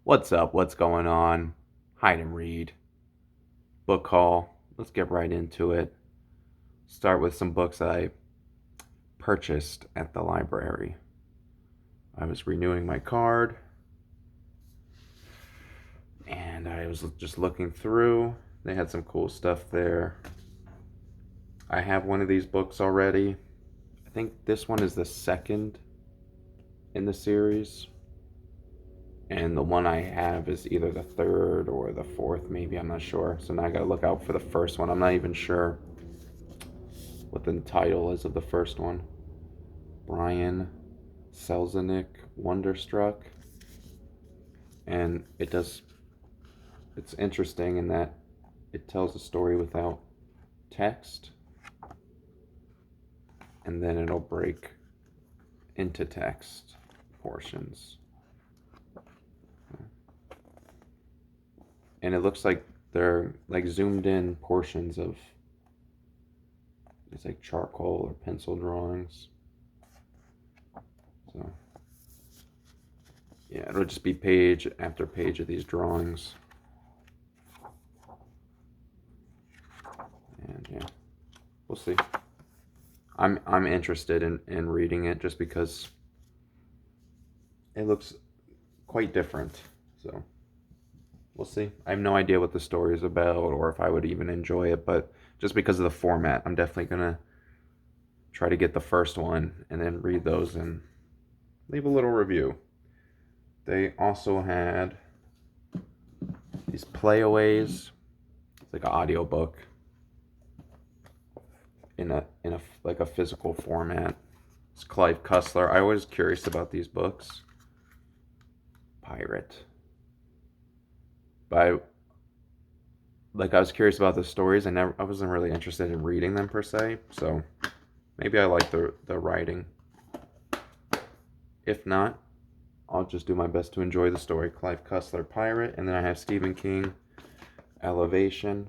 What's up? What's going on? Hide and read. Book haul. Let's get right into it. Start with some books that I purchased at the library. I was renewing my card and I was just looking through. They had some cool stuff there. I have one of these books already. I think this one is the second in the series. And the one I have is either the third or the fourth, maybe. I'm not sure. So now I gotta look out for the first one. I'm not even sure what the title is of the first one. Brian Selznick, Wonderstruck. And it's interesting in that it tells a story without text, and then it'll break into text portions. And it looks like they're like zoomed in portions of it's like charcoal or pencil drawings. So yeah, it'll just be page after page of these drawings. And yeah, we'll see. I'm interested in reading it just because it looks quite different. So we'll see. I have no idea what the story is about or if I would even enjoy it, but just because of the format, I'm definitely gonna try to get the first one and then read those and leave a little review. They also had these playaways. It's like an audiobook in a like a physical format. It's Clive Cussler. I was curious about these books. Pirate. But I was curious about the stories. I wasn't really interested in reading them per se. So maybe I like the writing. If not, I'll just do my best to enjoy the story. Clive Cussler, Pirate, and then I have Stephen King, Elevation.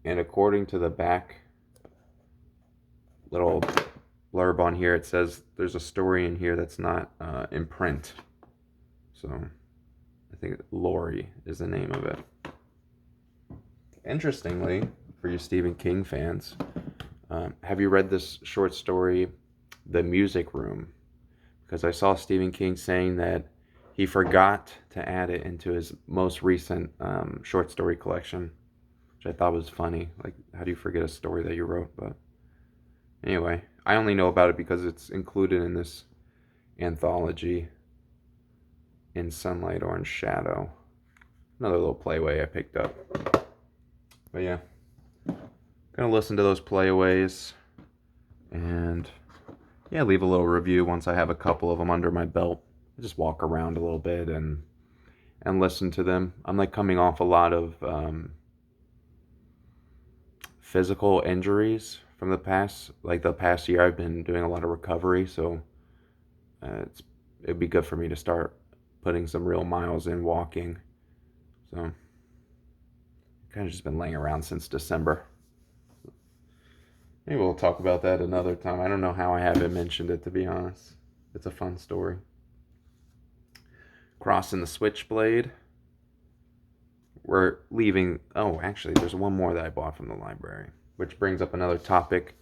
And according to the back little blurb on here, it says there's a story in here that's not in print. So I think Lori is the name of it. Interestingly, for you Stephen King fans, have you read this short story, The Music Room? Because I saw Stephen King saying that he forgot to add it into his most recent short story collection, which I thought was funny. Like, how do you forget a story that you wrote? But anyway, I only know about it because it's included in this anthology, In Sunlight or in Shadow. Another little playway I picked up. But yeah, gonna listen to those playaways and yeah, leave a little review once I have a couple of them under my belt. I just walk around a little bit and listen to them. I'm like coming off a lot of physical injuries from the past year. I've been doing a lot of recovery, so it'd be good for me to start putting some real miles in walking. So kind of just been laying around since December. Maybe we'll talk about that another time. I don't know how I haven't mentioned it, to be honest. It's a fun story. Crossing the Switchblade. We're leaving. Oh, actually, there's one more that I bought from the library, which brings up another topic.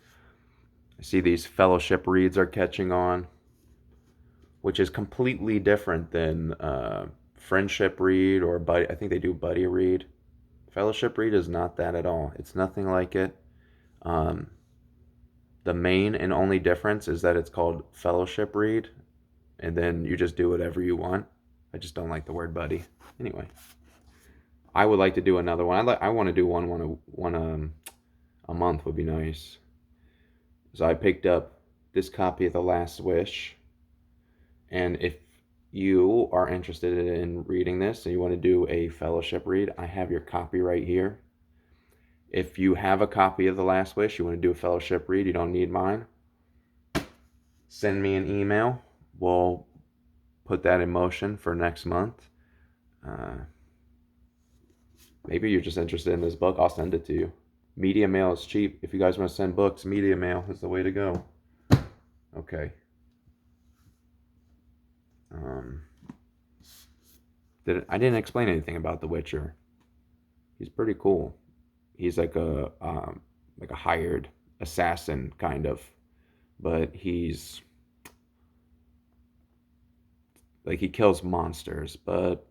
I see these fellowship reads are catching on, which is completely different than friendship read or buddy. I think they do buddy read. Fellowship read is not that at all. It's nothing like it. Um, the main and only difference is that it's called fellowship read, and then you just do whatever you want. I just don't like the word buddy. Anyway, I would like to do another one. I want to do one a month would be nice. So I picked up this copy of The Last Wish, and if you are interested in reading this and you want to do a fellowship read, I have your copy right here. If you have a copy of The Last Wish, you want to do a fellowship read, you don't need mine, send me an email. We'll put that in motion for next month. Maybe you're just interested in this book. I'll send it to you. Media mail is cheap. If you guys want to send books, media mail is the way to go. Okay. I didn't explain anything about The Witcher. He's pretty cool. He's like a hired assassin kind of, but he's like he kills monsters, but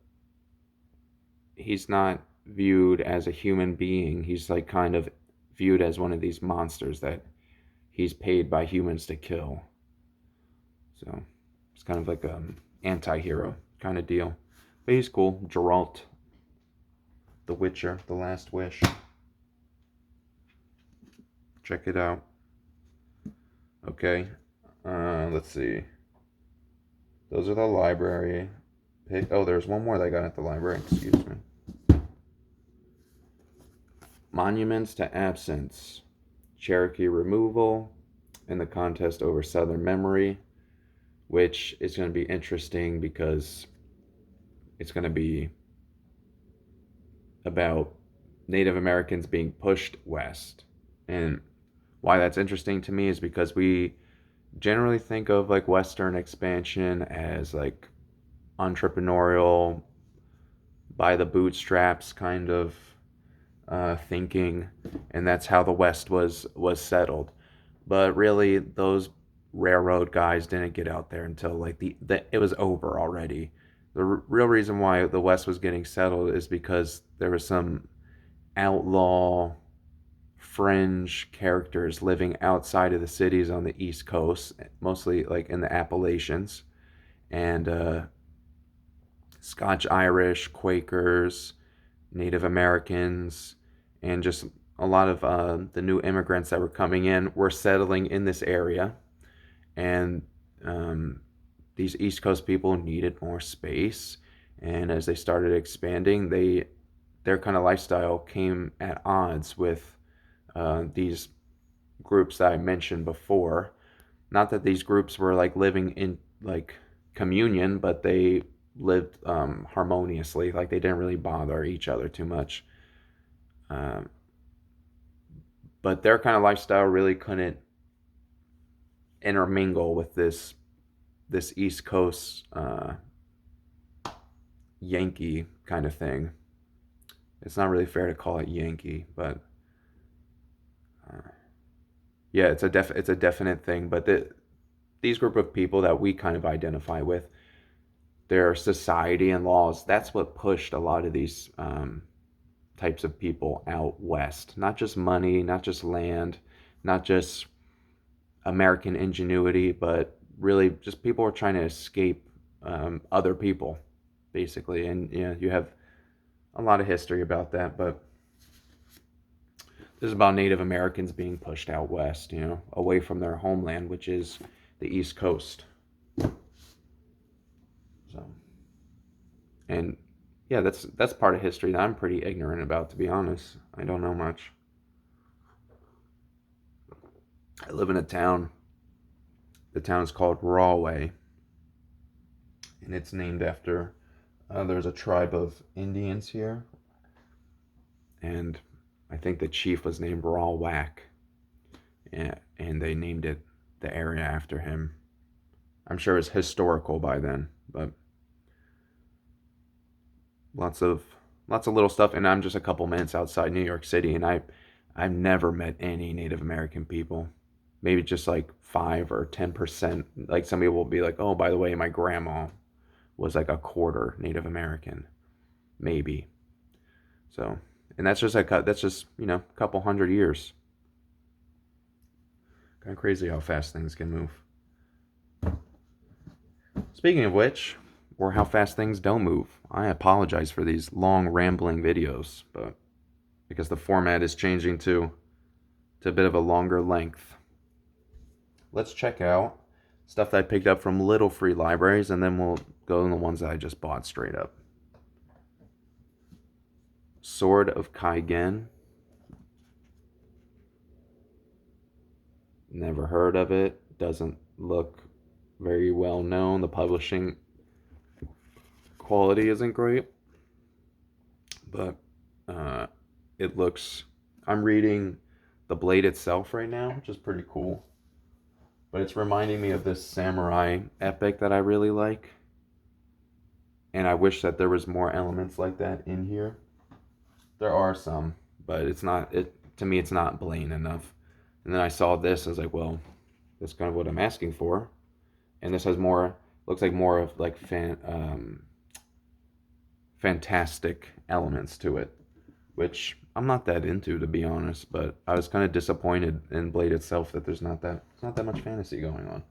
he's not viewed as a human being. He's like kind of viewed as one of these monsters that he's paid by humans to kill. So it's kind of like anti-hero kind of deal. But he's cool. Geralt, The Witcher, The Last Wish. Check it out. Okay. Let's see. Those are the library. Oh, there's one more that I got at the library. Excuse me. Monuments to Absence. Cherokee removal in the contest over Southern memory, which is going to be interesting because it's going to be about Native Americans being pushed west. And why that's interesting to me is because we generally think of like Western expansion as like entrepreneurial, by the bootstraps kind of thinking, and that's how the West was settled. But really, those railroad guys didn't get out there until like the it was over already. The real reason why the West was getting settled is because there was some outlaw fringe characters living outside of the cities on the East Coast, mostly like in the Appalachians, and Scotch Irish, Quakers, Native Americans, and just a lot of the new immigrants that were coming in were settling in this area. And these East Coast people needed more space. And as they started expanding, their kind of lifestyle came at odds with these groups that I mentioned before. Not that these groups were like living in like communion, but they lived harmoniously. Like they didn't really bother each other too much. Um, but their kind of lifestyle really couldn't intermingle with this East Coast Yankee kind of thing. It's not really fair to call it Yankee, but yeah, it's a definite thing. But these group of people that we kind of identify with, their society and laws, that's what pushed a lot of these types of people out west. Not just money, not just land, not just American ingenuity, but really just people were trying to escape other people, basically. And you have a lot of history about that, but this is about Native Americans being pushed out west, away from their homeland, which is the East Coast. So, and yeah, that's part of history that I'm pretty ignorant about, to be honest. I don't know much. I live in a town. The town is called Rahway, and it's named after there's a tribe of Indians here, and I think the chief was named Rawak, and they named it the area after him. I'm sure it's historical by then, but lots of little stuff. And I'm just a couple minutes outside New York City, and I've never met any Native American people. Maybe just like 5 or 10%. Like some people will be like, oh, by the way, my grandma was like a quarter Native American, maybe. So, and that's just a couple 100 years. Kind of crazy how fast things can move. Speaking of which, or how fast things don't move, I apologize for these long rambling videos, but because the format is changing to a bit of a longer length. Let's check out stuff that I picked up from little free libraries, and then we'll go in the ones that I just bought straight up. Sword of Kaigen. Never heard of it. Doesn't look very well known. The publishing quality isn't great, but it looks. I'm reading The Blade itself right now, which is pretty cool. But it's reminding me of this samurai epic that I really like. And I wish that there was more elements like that in here. There are some, but it's not, it to me it's not blatant enough. And then I saw this, I was like, well, that's kind of what I'm asking for. And this has more, looks like more of like fantastic elements to it, which I'm not that into, to be honest. But I was kind of disappointed in Blade itself that it's not that much fantasy going on.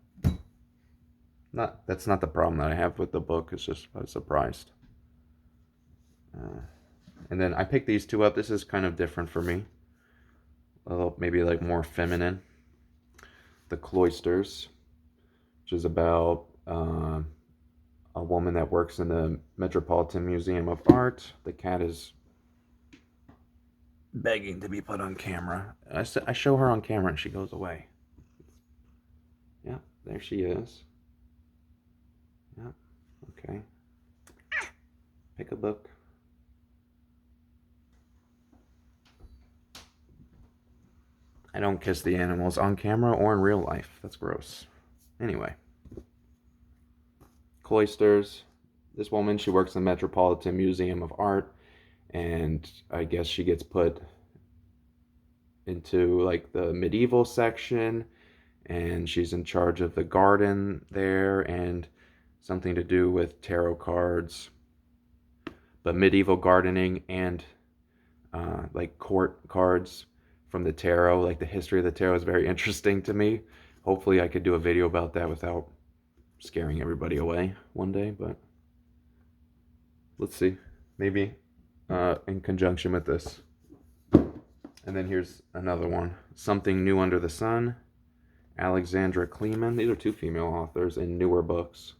Not That's not the problem that I have with the book. It's just I was surprised. Uh, and then I picked these two up. This is kind of different for me. A little maybe like more feminine. The Cloisters, which is about a woman that works in the Metropolitan Museum of Art. The cat is begging to be put on camera. I show her on camera and she goes away. Yeah, there she is. Yeah, okay. Pick a book. I don't kiss the animals on camera or in real life. That's gross. Anyway, Cloisters. This woman, she works in the Metropolitan Museum of Art, and I guess she gets put into like the medieval section, and she's in charge of the garden there and something to do with tarot cards, but medieval gardening and like court cards from the tarot. Like the history of the tarot is very interesting to me. Hopefully I could do a video about that without scaring everybody away one day, but let's see. Maybe in conjunction with this. And then here's another one. Something New Under the Sun. Alexandra Kleeman. These are two female authors in newer books.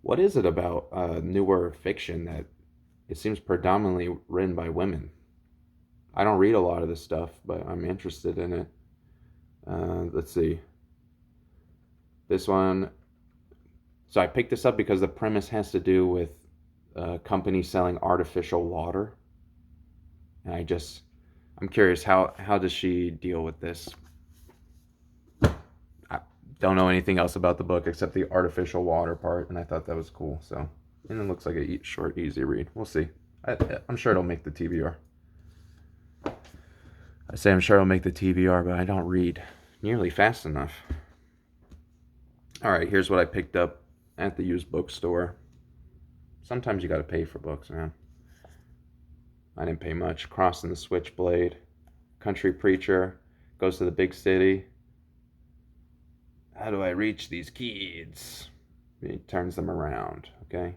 What is it about newer fiction that it seems predominantly written by women? I don't read a lot of this stuff, but I'm interested in it. Let's see. This one. So I picked this up because the premise has to do with a company selling artificial water. And I'm curious, how does she deal with this? I don't know anything else about the book except the artificial water part, and I thought that was cool. So, and it looks like a short, easy read. We'll see. I'm sure it'll make the TBR. I say I'm sure it'll make the TBR, but I don't read nearly fast enough. All right, here's what I picked up at the used bookstore. Sometimes you got to pay for books, man. I didn't pay much. Crossing the Switchblade. Country preacher goes to the big city. How do I reach these kids? He turns them around, okay?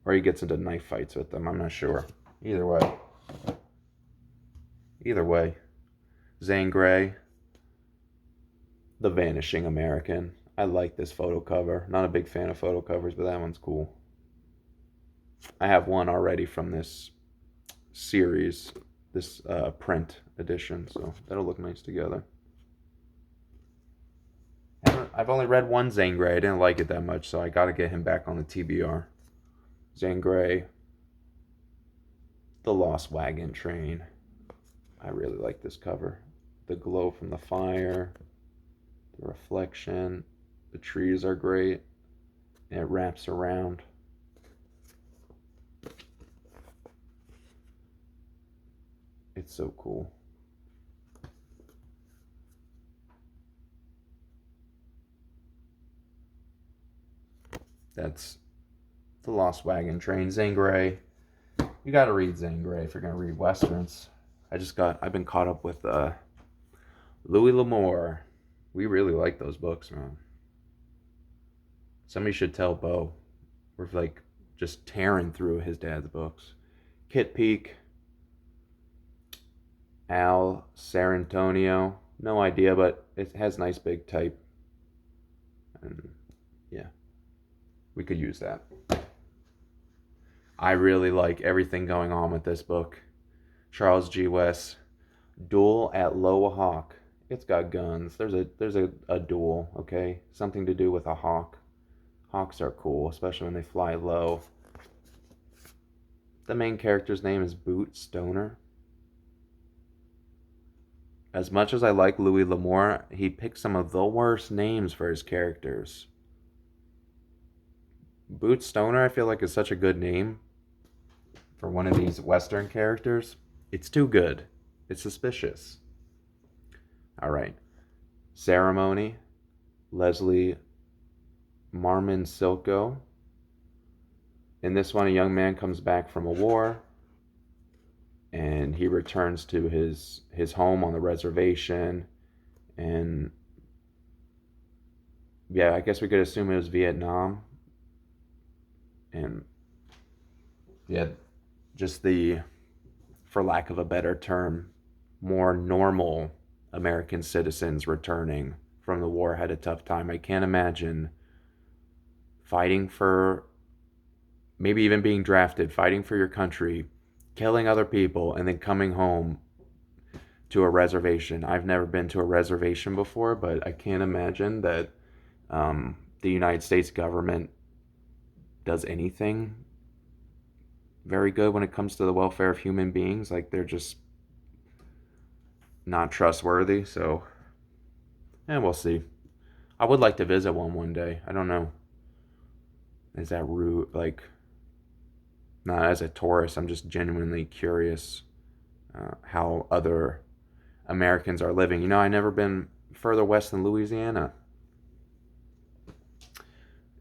Or he gets into knife fights with them. I'm not sure. Either way. Zane Grey. The Vanishing American. I like this photo cover. Not a big fan of photo covers, but that one's cool. I have one already from this series, this print edition, so that'll look nice together. I've only read one Zane Grey. I didn't like it that much, so I got to get him back on the TBR. Zane Grey, The Lost Wagon Train. I really like this cover. The glow from the fire, the reflection, the trees are great, and it wraps around. It's so cool. That's The Lost Wagon Train. Zane Grey. You got to read Zane Grey if you're going to read Westerns. I've been caught up with Louis L'Amour. We really like those books, man. Somebody should tell Bo. We're like just tearing through his dad's books. Kit Peak. Al Sarantonio. No idea, but it has nice big type. And yeah, we could use that. I really like everything going on with this book. Charles G. West. Duel at Loa Hawk. It's got guns. There's a duel, okay? Something to do with a hawk. Hawks are cool, especially when they fly low. The main character's name is Boot Stoner. As much as I like Louis L'Amour, he picked some of the worst names for his characters. Boots Stoner, I feel like, is such a good name for one of these Western characters. It's too good. It's suspicious. All right. Ceremony, Leslie Marmon Silko. In this one, a young man comes back from a war and he returns to his home on the reservation. And yeah, I guess we could assume it was Vietnam. And yeah, just the, for lack of a better term, more normal American citizens returning from the war had a tough time. I can't imagine fighting for, maybe even being drafted, fighting for your country, killing other people, and then coming home to a reservation. I've never been to a reservation before, but I can't imagine that the United States government does anything very good when it comes to the welfare of human beings. Like, they're just not trustworthy. So, and we'll see. I would like to visit one day. I don't know. Is that rude? Like, not as a tourist. I'm just genuinely curious how other Americans are living. You know, I never been further west than Louisiana.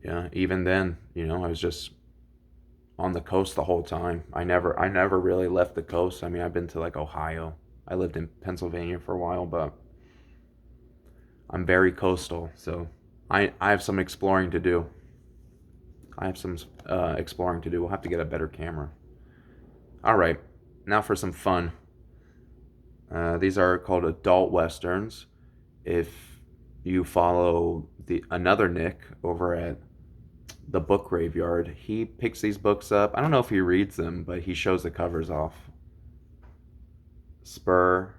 Yeah, even then, you know, I was just on the coast the whole time. I never really left the coast. I mean, I've been to like Ohio. I lived in Pennsylvania for a while, but I'm very coastal, so I have some exploring to do. I have some exploring to do. We'll have to get a better camera. All right, now for some fun. These are called adult westerns. If you follow the another Nick over at the Book Graveyard, he picks these books up. I don't know if he reads them, but he shows the covers off. Spur,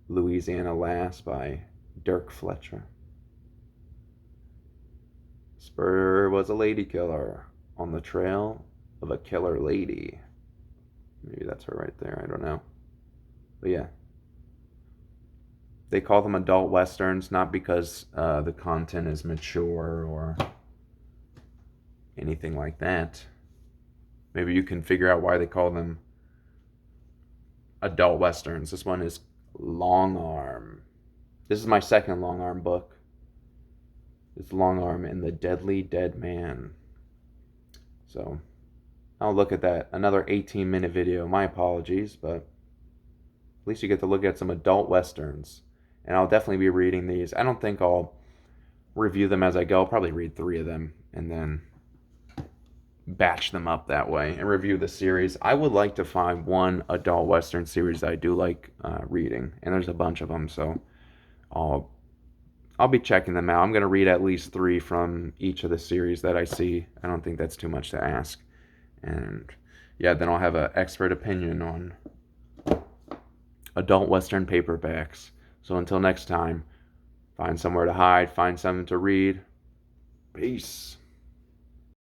Louisiana Lass by Dirk Fletcher. Spur was a lady killer on the trail of a killer lady. Maybe that's her right there. I don't know. But yeah. They call them adult westerns not because the content is mature or anything like that. Maybe you can figure out why they call them adult westerns. This one is Long Arm. This is my second Long Arm book. It's Long Arm and the Deadly Dead Man. So I'll look at that. Another 18-minute video. My apologies, but at least you get to look at some adult westerns. And I'll definitely be reading these. I don't think I'll review them as I go. I'll probably read 3 of them and then batch them up that way and review the series. I would like to find one adult western series that I do like reading, and there's a bunch of them, so I'll be checking them out. I'm going to read at least 3 from each of the series that I see. I don't think that's too much to ask. And yeah, then I'll have an expert opinion on adult western paperbacks. So until next time, find somewhere to hide, find something to read. Peace.